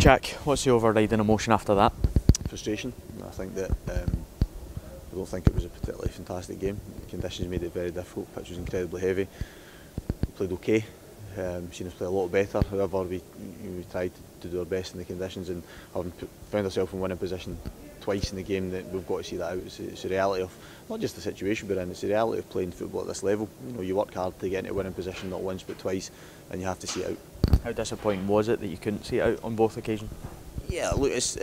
Jack, what's the overriding emotion after that? Frustration. I think that I don't think it was a particularly fantastic game. The conditions made it very difficult. The pitch was incredibly heavy. We played okay. Seen us play a lot better. However, we tried to do our best in the conditions, and having found ourselves in winning position twice in the game, that we've got to see that out. It's a reality of not just the situation we're in. It's the reality of playing football at this level. You know, you work hard to get into a winning position, not once but twice, and you have to see it out. How disappointing was it that you couldn't see it out on both occasions? Yeah, look, it's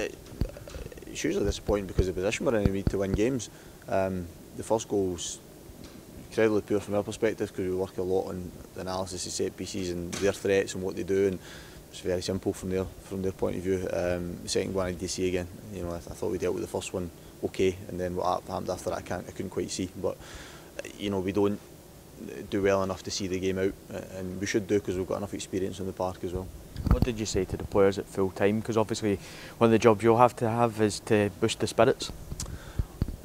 usually disappointing because of the position we're in and we need to win games. The first goal's incredibly poor from our perspective because we work a lot on the analysis of set pieces and their threats and what they do, and it's very simple from their point of view. The second one I did see again. You know, I thought we dealt with the first one okay, and then what happened after that I couldn't quite see. But you know, we don't do well enough to see the game out, and we should do because we've got enough experience in the park as well. What did you say to the players at full time? Because obviously one of the jobs you'll have to have is to boost the spirits.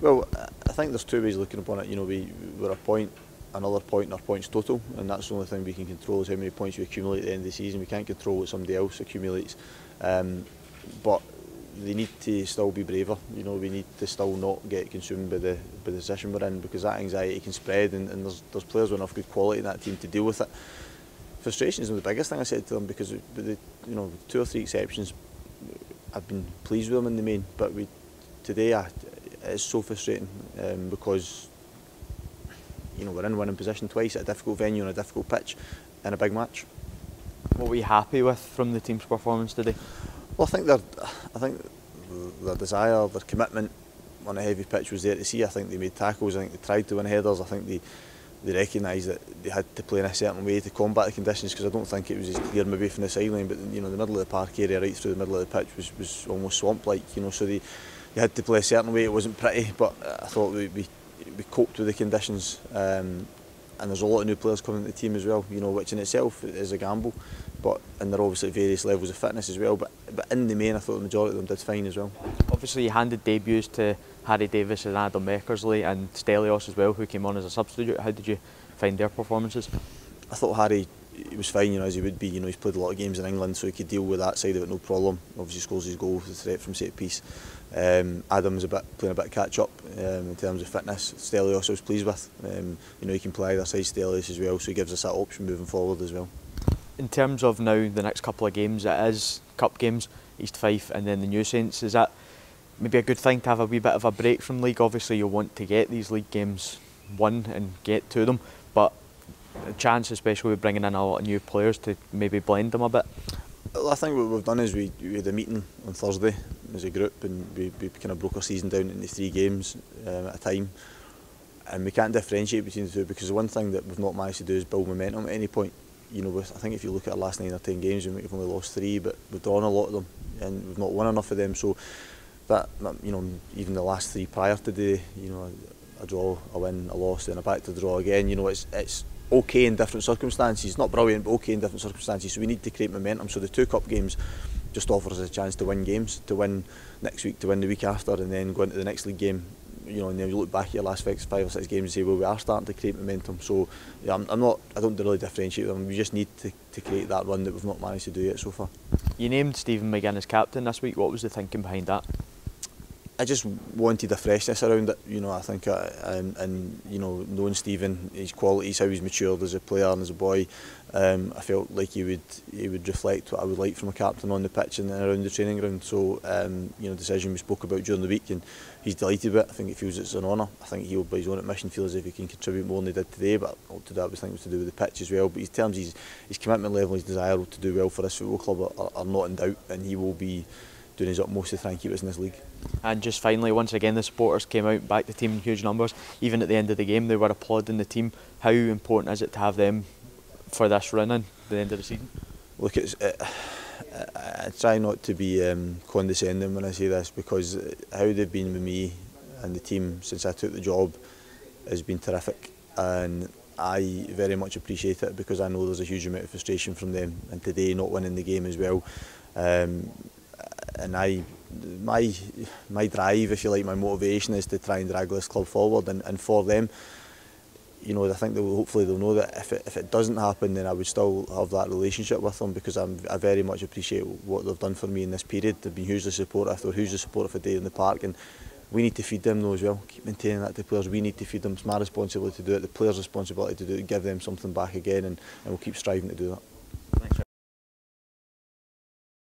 Well, I think there's two ways of looking upon it. You know, we're a point, another point in our points total, and that's the only thing we can control is how many points we accumulate at the end of the season. We can't control what somebody else accumulates, but they need to still be braver. You know, we need to still not get consumed by the position we're in, because that anxiety can spread, and there's players with enough good quality in that team to deal with it. Frustration is the biggest thing I said to them, because with the 2 or 3 exceptions, I've been pleased with them in the main, but today it's so frustrating because you know, we're in winning position twice at a difficult venue on a difficult pitch in a big match. What were you happy with from the team's performance today? Well, I think their desire, their commitment on a heavy pitch was there to see. I think they made tackles. I think they tried to win headers. I think they recognised that they had to play in a certain way to combat the conditions, because I don't think it was as clear maybe from the sideline, but you know, the middle of the park area right through the middle of the pitch was almost swamp-like. You know, so they had to play a certain way. It wasn't pretty, but I thought we coped with the conditions, and there's a lot of new players coming into the team as well, you know, which in itself is a gamble, and they're obviously at various levels of fitness as well, but in the main I thought the majority of them did fine as well. Obviously you handed debuts to Harry Davis and Adam Eckersley and Stelios as well, who came on as a substitute. How did you find their performances? I thought Harry, he was fine, you know, as he would be. You know, he's played a lot of games in England, so he could deal with that side of it no problem. Obviously scores his goal, the threat from set piece. Adam's playing a bit of catch up in terms of fitness. Stelios I was pleased with. You know, he can play either side Stelios as well, so he gives us that option moving forward as well. In terms of now the next couple of games, it is cup games, East Fife and then the New Saints. Is that maybe a good thing to have a wee bit of a break from league? Obviously you'll want to get these league games won and get to them, but a chance, especially with bringing in a lot of new players, to maybe blend them a bit. Well, I think what we've done is we had a meeting on Thursday as a group, and we kind of broke our season down into 3 games at a time, and we can't differentiate between the two, because the one thing that we've not managed to do is build momentum at any point. You know, I think if you look at our last 9 or 10 games, we've only lost 3, but we've drawn a lot of them, and we've not won enough of them. So that, you know, even the last 3 prior to today, you know, a draw, a win, a loss, then a back to draw again. You know, it's okay in different circumstances, not brilliant, but okay in different circumstances. So we need to create momentum. So the 2 cup games just offer us a chance to win games, to win next week, to win the week after, and then go into the next league game. You know, and then you look back at your last 5 or 6 games and say, well, we are starting to create momentum. So yeah, I don't really differentiate them. We just need to create that run that we've not managed to do yet so far. You named Stephen McGinn as captain this week. What was the thinking behind that? I just wanted a freshness around it, you know. I think, and you know, knowing Stephen, his qualities, how he's matured as a player and as a boy, I felt like he would reflect what I would like from a captain on the pitch and around the training ground. So, you know, decision we spoke about during the week, and he's delighted with it. I think he feels it's an honour. I think he'll, by his own admission, feel as if he can contribute more than he did today. But to that, I think it was to do with the pitch as well. But in terms of his commitment level, his desire to do well for this football club are not in doubt, and he will be doing his utmost to try and keep us in this league. And just finally, once again, the supporters came out, back the team in huge numbers. Even at the end of the game, they were applauding the team. How important is it to have them for this run in the end of the season? Look, I try not to be condescending when I say this, because how they've been with me and the team since I took the job has been terrific, and I very much appreciate it, because I know there's a huge amount of frustration from them, and today not winning the game as well. And my drive, if you like, my motivation is to try and drag this club forward, and for them, you know, I think hopefully they'll know that if it doesn't happen, then I would still have that relationship with them, because I very much appreciate what they've done for me in this period. They've been hugely supportive. They were hugely supportive a day in the park, and we need to feed them though as well. Keep maintaining that to the players. We need to feed them. It's my responsibility to do it. The players' responsibility to do it. Give them something back again, and we'll keep striving to do that.